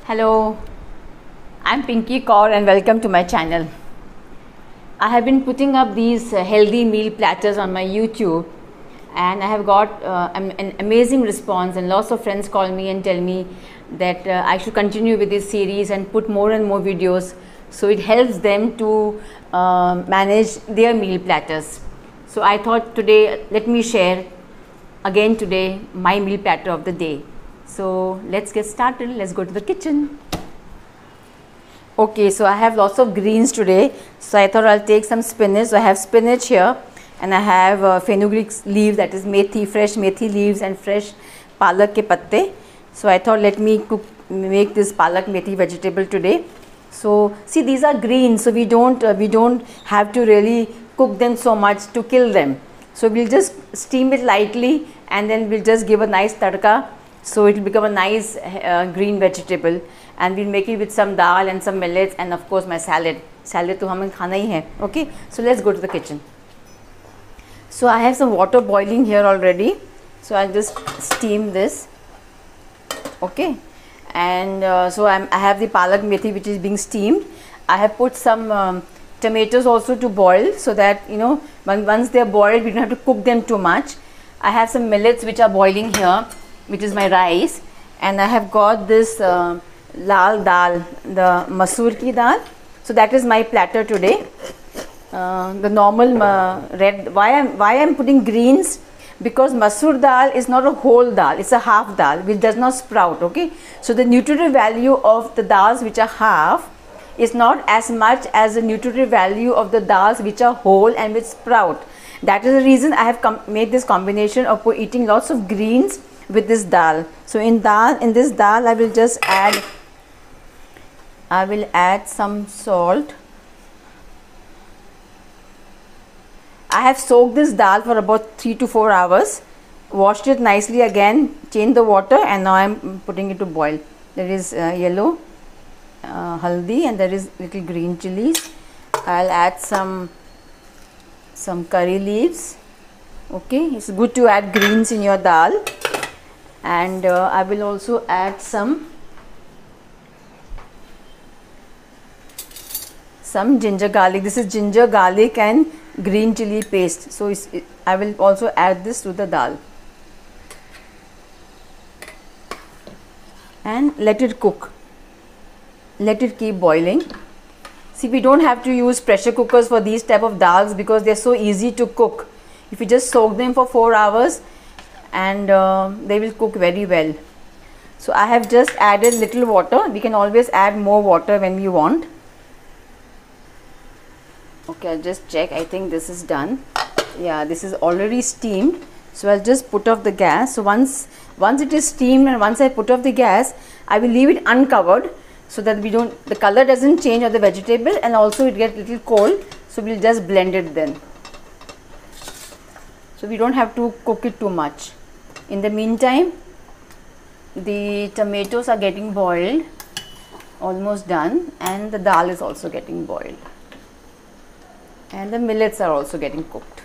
Hello, I'm Pinky Kaur and welcome to my channel. I have been putting up these healthy meal platters on my YouTube and I have got an amazing response, and lots of friends call me and tell me that I should continue with this series and put more and more videos so it helps them to manage their meal platters. So I thought today let me share again today my meal platter of the day. So let's get started. Let's go to the kitchen. Okay, so I have lots of greens today, so I thought I'll take some spinach. So I have spinach here and I have fenugreek leaves, that is methi, fresh methi leaves and fresh palak ke patte. So I thought let me make this palak methi vegetable today. So see, these are greens, so we don't have to really cook them so much to kill them. So we'll just steam it lightly and then we'll just give a nice tadka. So it will become a nice green vegetable, and we'll make it with some dal and some millets and of course my salad. Salad to hमें खाना ही है. Okay, so let's go to the kitchen. So I have some water boiling here already. So I'll just steam this. Okay, and I have the palak methi which is being steamed. I have put some tomatoes also to boil, so that once they are boiled we don't have to cook them too much. I have some millets which are boiling here, which is my rice, and I have got this lal dal, the masoor ki dal. So that is my platter today. The normal red. Why I'm putting greens? Because masoor dal is not a whole dal; it's a half dal which does not sprout. Okay, so the nutritive value of the dals which are half is not as much as the nutritive value of the dals which are whole and which sprout. That is the reason I have made this combination of eating lots of greens with this dal. So in this dal I will just add some salt. I have soaked this dal for about 3 to 4 hours, washed it nicely again, changed the water, and now I am putting it to boil. There is yellow haldi and there is little green chilies. I'll add some curry leaves. Okay, it's good to add greens in your dal. And I will also add some ginger garlic. This is ginger, garlic and green chili paste. So I will also add this to the dal and let it cook. Let it keep boiling. See, we don't have to use pressure cookers for these type of dals because they're so easy to cook. If you just soak them for 4 hours, and they will cook very well. So I have just added little water. We can always add more water when we want. Okay, I'll just check. I think this is done. Yeah, this is already steamed. So I'll just put off the gas. So once it is steamed and once I put off the gas, I will leave it uncovered so that the color doesn't change of the vegetable, and also it gets little cold. So we'll just blend it then. So we don't have to cook it too much. In the meantime, the tomatoes are getting boiled, almost done, and the dal is also getting boiled, and the millets are also getting cooked.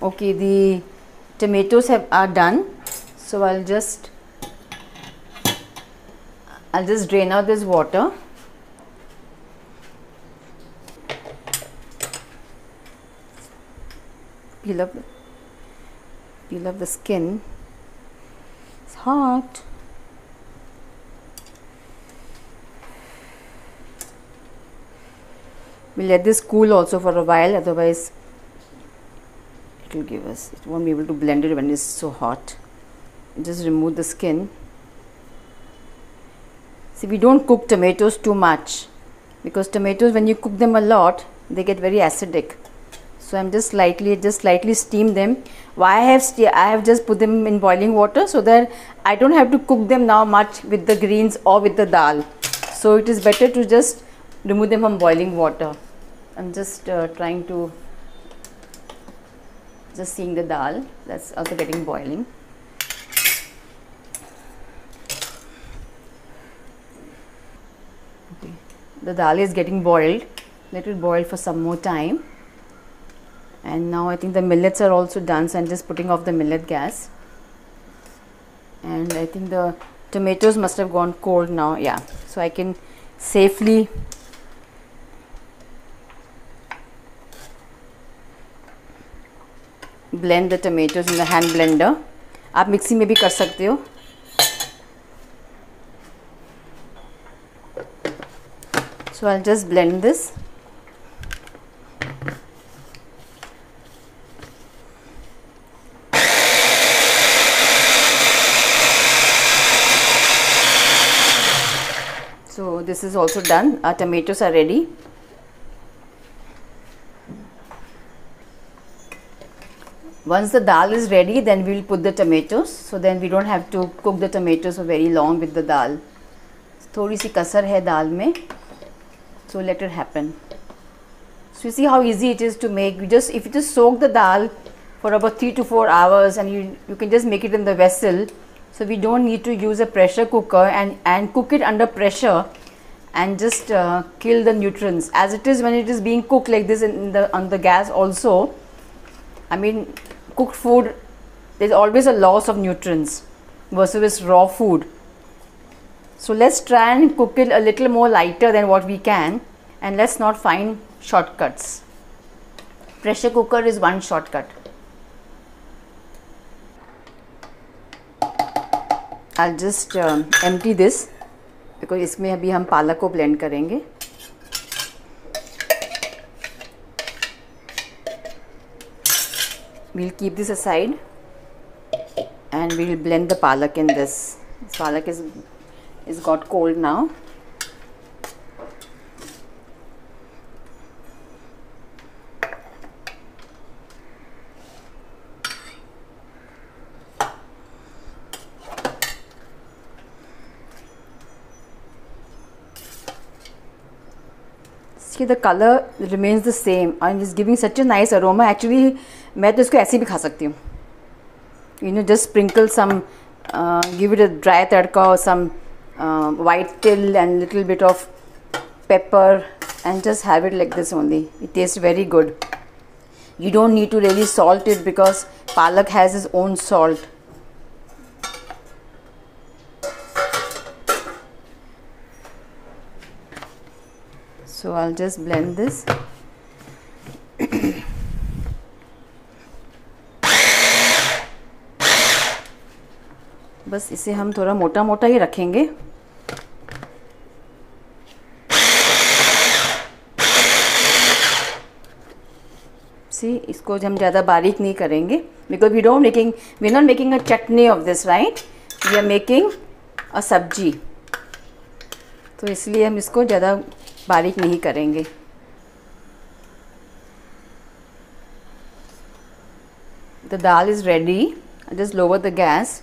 Okay, the tomatoes are done. So I'll just drain out this water. Peel up the skin. It's hot. We'll let this cool also for a while, otherwise it won't be able to blend it when it's so hot. Just remove the skin. See, we don't cook tomatoes too much because tomatoes, when you cook them a lot, they get very acidic. So I'm just slightly steam them. Why I have just put them in boiling water so that I don't have to cook them now much with the greens or with the dal. So it is better to just remove them from boiling water. I'm just trying to seeing the dal that's also getting boiling. Okay. The dal is getting boiled. Let it boil for some more time. And now I think the millets are also done, so I'm just putting off the millet gas. And I think the tomatoes must have gone cold now. Yeah, so I can safely blend the tomatoes in the hand blender. आप mixie में भी कर सकते हो. So I'll just blend this. So this is also done. Our tomatoes are ready. Once the dal is ready, then we will put the tomatoes. So then we don't have to cook the tomatoes for very long with the dal. थोड़ी सी कसर है दाल में. So let it happen. So you see how easy it is to make. If you just soak the dal for about 3 to 4 hours, and you can just make it in the vessel. So we don't need to use a pressure cooker and cook it under pressure and just kill the nutrients. As it is when it is being cooked like this on the gas also. I mean, cooked food, there's always a loss of nutrients versus raw food. So let's try and cook it a little more lighter than what we can, and let's not find shortcuts. Pressure cooker is one shortcut. I'll just empty this because इसमें अभी हम पालक को blend करेंगे. We'll keep this aside and we'll blend the palak in this. This palak is got cold now. See, the color remains the same and it's giving such a nice aroma. Actually, मैं तो इसको ऐसे भी खा सकती हूँ. You know, just sprinkle some, give it a dry tadka or some white till and little bit of pepper and just have it like this only. It tastes very good. You don't need to really salt it because palak has its own salt. So I'll just blend this. बस इसे हम थोड़ा मोटा मोटा ही रखेंगे. See, इसको हम ज़्यादा बारीक नहीं करेंगे because we're not making a chutney of this, right? We are making a सब्जी. तो इसलिए हम इसको ज़्यादा बारीक नहीं करेंगे. The dal is ready. I just lower the gas.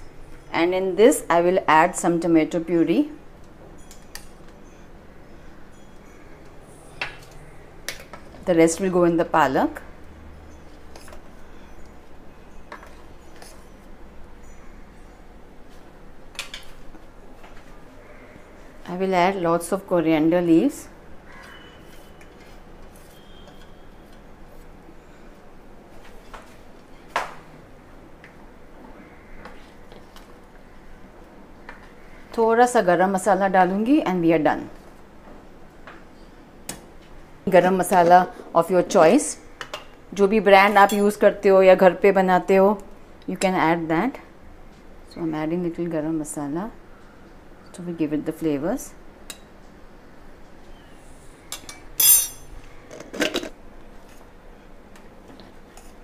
And in this I will add some tomato puree. The rest will go in the palak. I will add lots of coriander leaves. थोड़ा सा गरम मसाला डालूंगी and we are done. गरम मसाला of your choice. जो भी brand आप use करते हो या घर पे बनाते हो, you can add that. So I'm adding little garam masala to give it the flavors.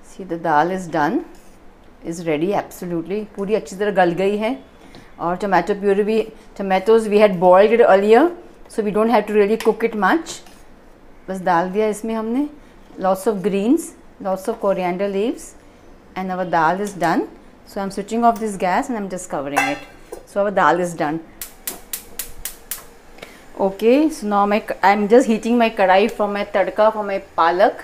See, the dal is done, is ready absolutely. पूरी अच्छी तरह गल गई है. और tomato puree भी, tomatoes we had boiled it earlier, so we don't have to really cook it much. बस डाल दिया इसमें हमने. Lots of greens, lots of coriander leaves, and our dal is done. So I'm switching off this gas and I'm just covering it. So our dal is done. Okay, so now I'm just heating my kadai for my tadka for my palak.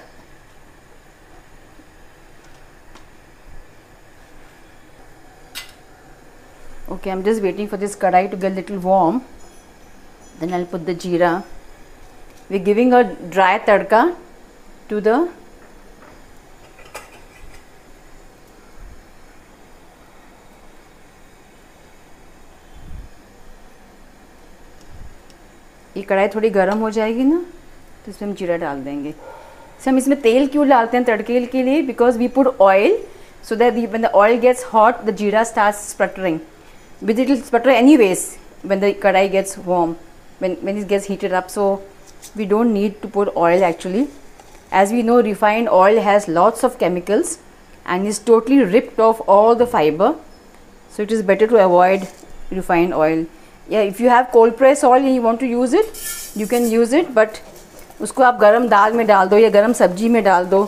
Okay, I'm just waiting for this kadai to get a little warm. Then I'll put the jeera. We're giving a dry tadka to the ये कढ़ाई थोड़ी गर्म हो जाएगी ना तो इसमें हम जीरा डाल देंगे। सो हम इसमें तेल क्यों डालते हैं तड़के के लिए? Because we put oil so that when the oil gets hot the jeera starts sputtering. But it will sputter anyways when the kadai gets warm, when it gets heated up. So we don't need to put oil actually. As we know, refined oil has lots of chemicals and is totally ripped off all the fiber. So it is better to avoid refined oil. Yeah, if you have cold press oil and you want to use it, you can use it, but उसको आप गरम दाल में डाल दो या गरम सब्जी में डाल दो.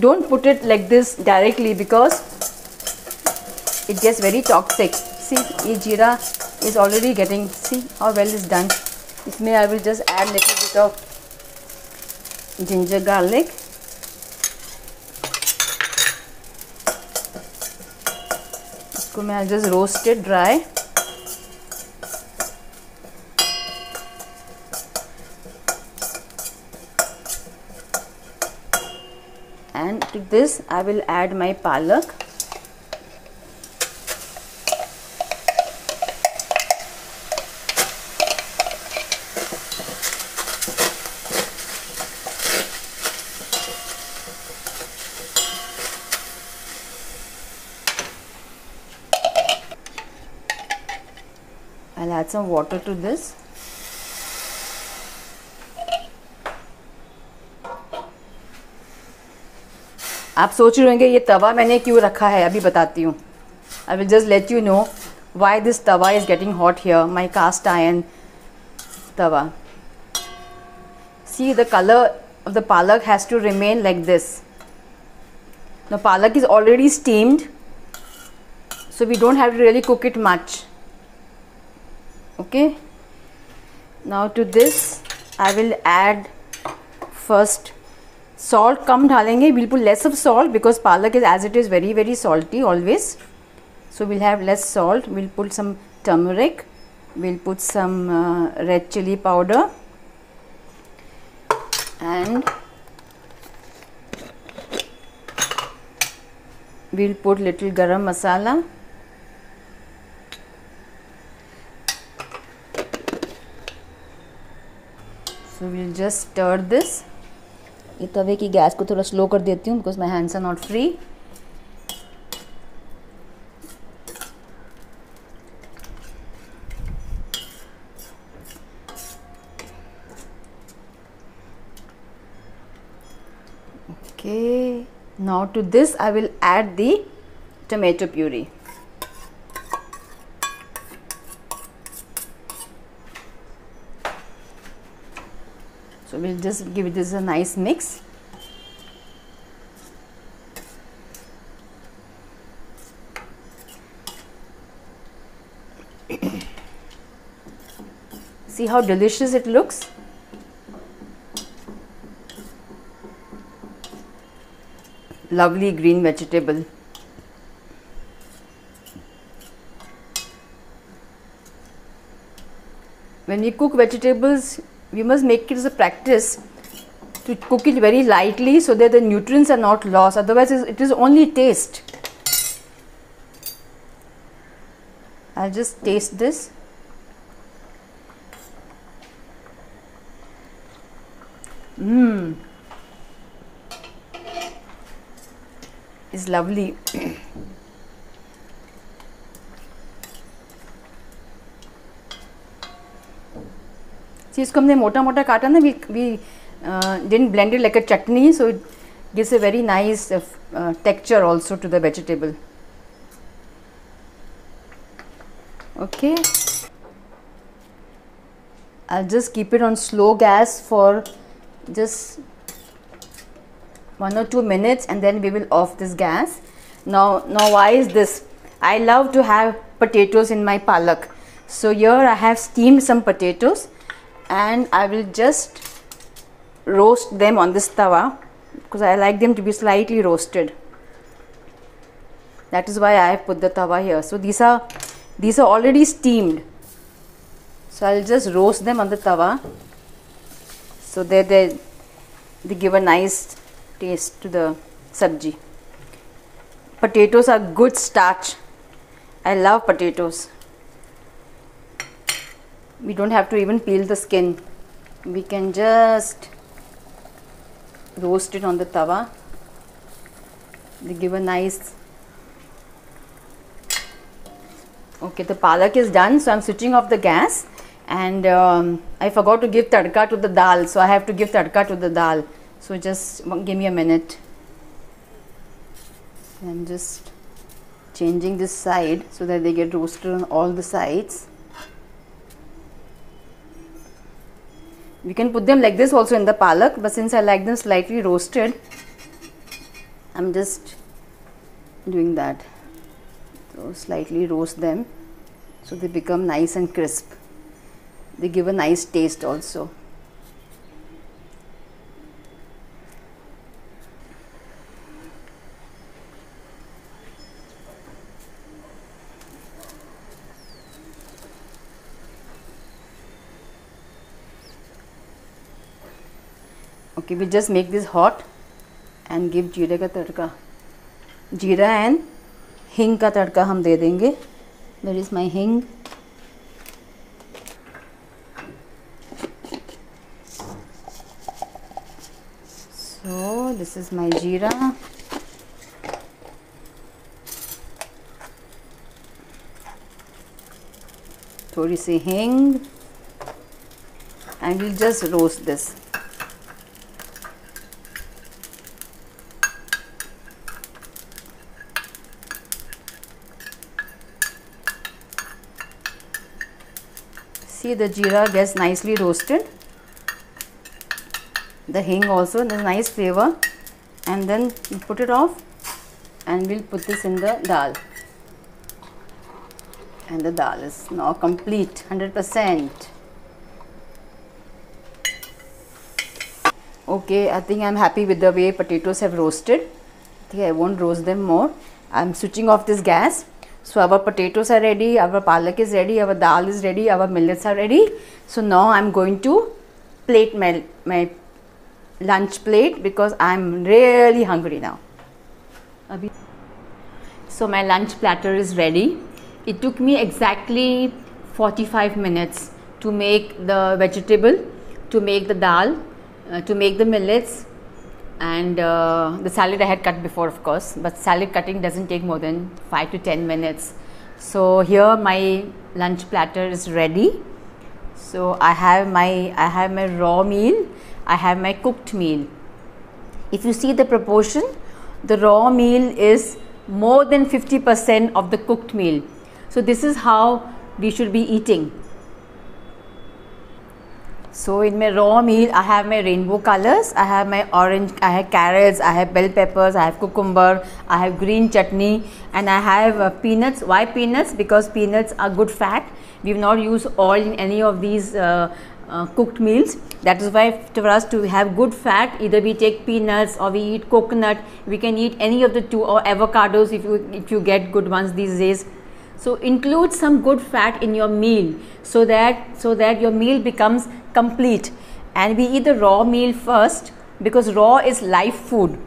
Don't put it like this directly because it gets very toxic. See, ये जीरा is already getting, see how well it's done. इसमें I will just add little bit of ginger garlic. इसको मैं I'll just roast it dry. And to this I will add my palak. I'll add some water to this. आप सोच रहे होंगे ये तवा मैंने क्यों रखा है, अभी बताती हूँ. I will just let you know why this tawa is getting hot here, my cast iron tawa. See, the color of the palak has to remain like this. Now palak is already steamed, so we don't have to really cook it much. Okay. Now to this I will add first salt. कम डालेंगे, we'll put less of salt because palak is as it is very very salty always. So we'll have less salt. We'll put some turmeric. We'll put some red chili powder and we'll put little garam masala. So we'll just stir this. ये तवे की gas को थोड़ा slow कर देती हूँ because my hands are not free. Okay, now to this I will add the tomato puree. So we'll just give this a nice mix. See how delicious it looks. Lovely green vegetable. When we cook vegetables, we must make it as a practice to cook it very lightly so that the nutrients are not lost. Otherwise, it is only taste. I'll just taste this. It's lovely. See, इसको हमने मोटा मोटा काटा ना. We didn't blend it like a chutney, so it gives a very nice texture also to the vegetable. Okay, I'll just keep it on slow gas for just 1 or 2 minutes and then we will off this gas. Now why is this? I love to have potatoes in my palak. So here I have steamed some potatoes and I will just roast them on this tawa because I like them to be slightly roasted. That is why I have put the tawa here. So these are already steamed. So I'll just roast them on the tawa so that they give a nice taste to the sabji. Potatoes are good starch. I love potatoes. We don't have to even peel the skin. We can just roast it on the tawa. They give a nice. Okay, the palak is done, so I'm switching off the gas, and I forgot to give tadka to the dal, so I have to give tadka to the dal. So just give me a minute. I'm just changing this side so that they get roasted on all the sides. We can put them like this also in the palak, but since I like them slightly roasted, I'm just doing that. So slightly roast them so they become nice and crisp. They give a nice taste also. Okay, we just make this hot and give जीरे का तड़का. जीरा and हिंग का तड़का हम दे देंगे. Where is my hing? So this is my jeera. थोड़ी सी हिंग, and we'll just roast this. See, the jeera gets nicely roasted. The hing also, there's nice flavor, and then we put it off, and we'll put this in the dal. And the dal is now complete, 100%. Okay, I think I'm happy with the way potatoes have roasted. I think I won't roast them more. I'm switching off this gas. So our potatoes are ready, our palak is ready, our dal is ready, our millets are ready. So now I'm going to plate my lunch plate because I'm really hungry now. So my lunch platter is ready. It took me exactly 45 minutes to make the vegetable, to make the dal, to make the millets, and the salad I had cut before, of course, but salad cutting doesn't take more than 5 to 10 minutes. So here my lunch platter is ready. So I have my raw meal, I have my cooked meal. If you see the proportion, the raw meal is more than 50% of the cooked meal. So this is how we should be eating. So in my raw meal, I have my rainbow colors, I have my orange, I have carrots, I have bell peppers, I have cucumber, I have green chutney, and I have peanuts. Why peanuts? Because peanuts are good fat. We have not used oil in any of these cooked meals. That is why for us to have good fat, either we take peanuts or we eat coconut. We can eat any of the two, or avocados if you get good ones these days. So include some good fat in your meal so that your meal becomes complete. And we eat the raw meal first because raw is life food.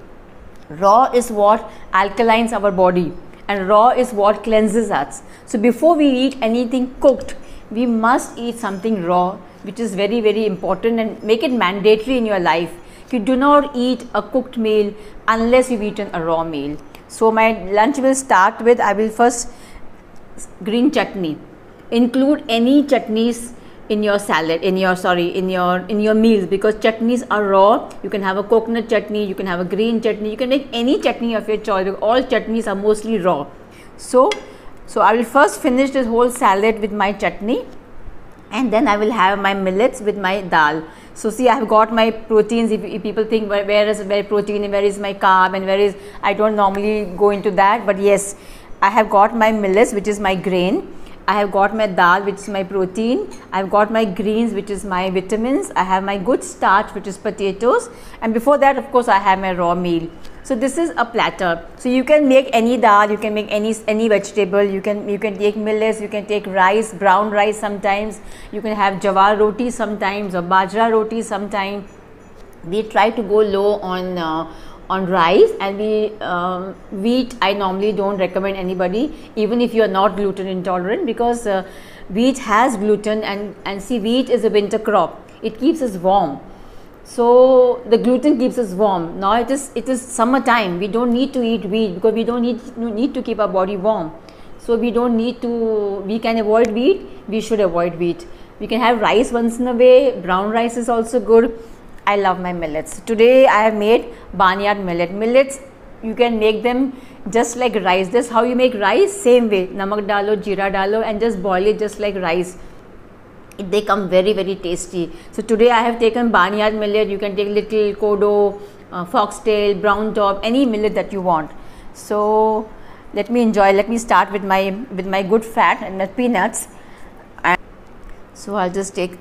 Raw is what alkalines our body, and raw is what cleanses us. So before we eat anything cooked, we must eat something raw, which is very, very important, and make it mandatory in your life. You do not eat a cooked meal unless you've eaten a raw meal. So my lunch will start with, I will first green chutney. Include any chutneys in your salad, in your meals, because chutneys are raw. You can have a coconut chutney, you can have a green chutney, you can make any chutney of your choice. All chutneys are mostly raw. So I will first finish this whole salad with my chutney, and then I will have my millets with my dal. So see, I have got my proteins. If people think where is protein and where is my carb and where is, I don't normally go into that, but yes, I have got my millets, which is my grain. I have got my dal, which is my protein. I have got my greens, which is my vitamins. I have my good starch, which is potatoes. And before that, of course, I have my raw meal. So this is a platter. So you can make any dal, you can make any vegetable. You can take millets, you can take rice, brown rice sometimes. You can have jawar roti sometimes, or bajra roti sometimes. We try to go low on rice, and wheat I normally don't recommend anybody, even if you are not gluten intolerant, because wheat has gluten, and see, wheat is a winter crop. It keeps us warm. So the gluten keeps us warm. Now it is summertime. We don't need to eat wheat because we don't need to keep our body warm. So we don't need to. We can avoid wheat. We should avoid wheat. We can have rice once in a way. Brown rice is also good. I love my millets. Today I have made barnyard millet. Millets, you can make them just like rice. This how you make rice, same way. Namak dalo, jeera dalo, and just boil it just like rice. They come very, very tasty. So today I have taken barnyard millet. You can take little kodo, foxtail, brown top, any millet that you want. So let me enjoy. Let me start with my good fat and my peanuts. And so I'll just take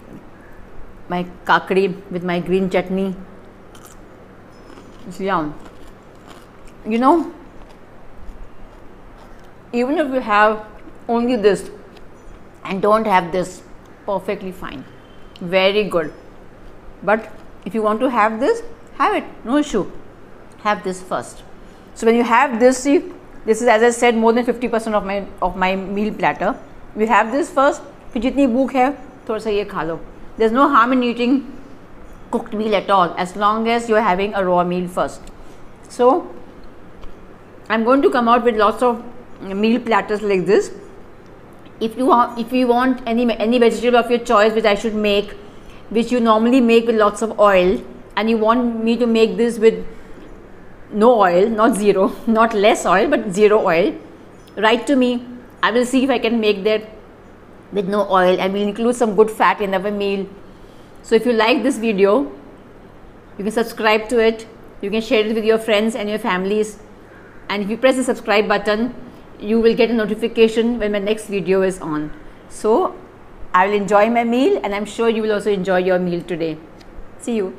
my kakdi with my green chutney. It's yum. You know, even if you have only this and don't have this, perfectly fine, very good. But if you want to have this, have it, no issue. Have this first. So when you have this, see, this is, as I said, more than 50% of my meal platter. You have this first. फिर जितनी भूख है थोड़ा सा ये खा लो. There's no harm in eating cooked meal at all, as long as you're having a raw meal first. So I'm going to come out with lots of meal platters like this. If you want any vegetable of your choice which I should make, which you normally make with lots of oil, and you want me to make this with no oil, not zero, not less oil, but zero oil, write to me. I will see if I can make that with no oil, and we'll include some good fat in our meal. So if you like this video, you can subscribe to it. You can share it with your friends and your families. And if you press the subscribe button, you will get a notification when my next video is on. So I will enjoy my meal, and I'm sure you will also enjoy your meal today. See you.